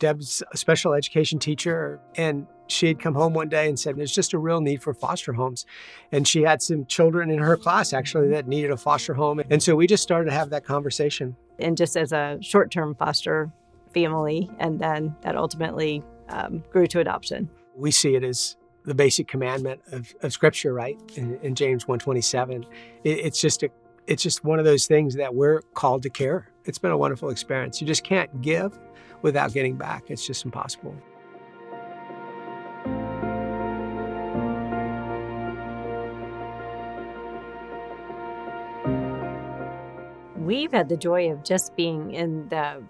Deb's a special education teacher, and she had come home one day and said, there's just a real need for foster homes. And she had some children in her class, actually, that needed a foster home. And so we just started to have that conversation. And just as a short-term foster family, and then that ultimately grew to adoption. We see it as the basic commandment of Scripture, right? In James 1:27. It's just one of those things that we're called to care. It's been a wonderful experience. You just can't give without getting back. It's just impossible. We've had the joy of just being in the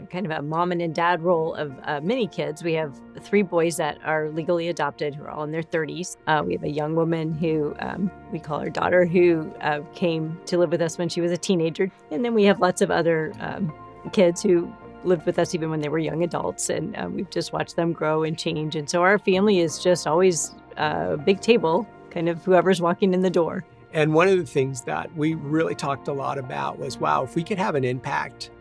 kind of a mom and dad role of many kids. We have 3 boys that are legally adopted who are all in their 30s. We have a young woman who we call her daughter, who came to live with us when she was a teenager. And then we have lots of other kids who lived with us even when they were young adults. And we've just watched them grow and change. And so our family is just always a big table, kind of whoever's walking in the door. And one of the things that we really talked a lot about was, wow, if we could have an impact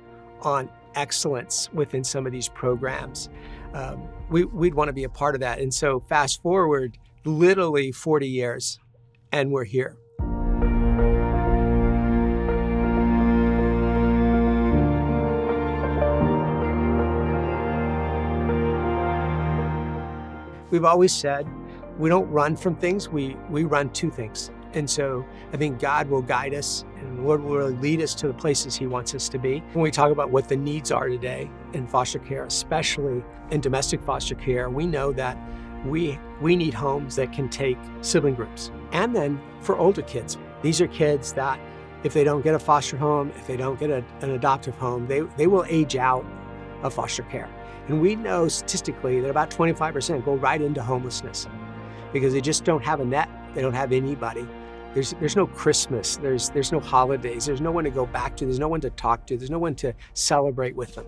on excellence within some of these programs, we'd want to be a part of that. And so fast forward literally 40 years, and we're here. We've always said we don't run from things, we run to things. And so I think God will guide us, and the Lord will really lead us to the places He wants us to be. When we talk about what the needs are today in foster care, especially in domestic foster care, we know that we need homes that can take sibling groups. And then for older kids, these are kids that if they don't get a foster home, if they don't get an adoptive home, they will age out of foster care. And we know statistically that about 25% go right into homelessness because they just don't have a net. They don't have anybody. There's no Christmas. There's no holidays. There's no one to go back to. There's no one to talk to. There's no one to celebrate with them.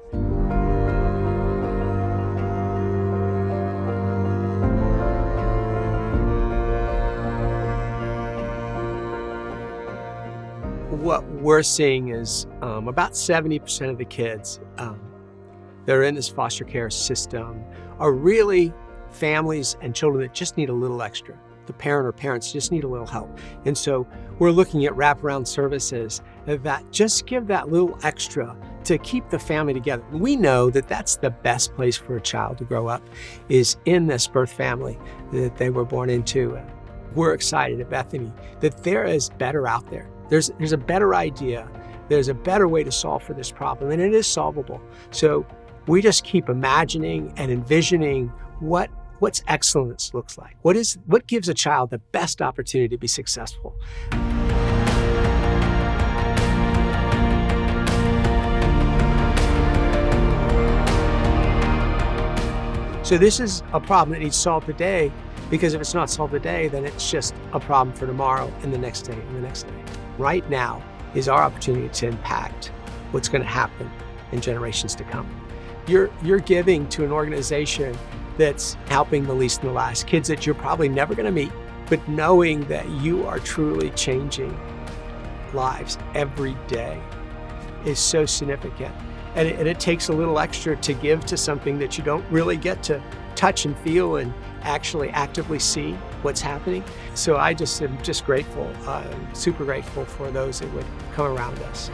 What we're seeing is about 70% of the kids that are in this foster care system are really families and children that just need a little extra. The parent or parents just need a little help. And so we're looking at wraparound services that just give that little extra to keep the family together. We know that that's the best place for a child to grow up, is in this birth family that they were born into. We're excited at Bethany that there is better out there. There's a better idea. There's a better way to solve for this problem, and it is solvable. So we just keep imagining and envisioning what's excellence looks like. What gives a child the best opportunity to be successful? So this is a problem that needs solved today, because if it's not solved today, then it's just a problem for tomorrow and the next day and the next day. Right now is our opportunity to impact what's going to happen in generations to come. You're giving to an organization that's helping the least and the last, kids that you're probably never going to meet, but knowing that you are truly changing lives every day is so significant. And it takes a little extra to give to something that you don't really get to touch and feel and actually actively see what's happening. So I just am grateful, super grateful for those that would come around us.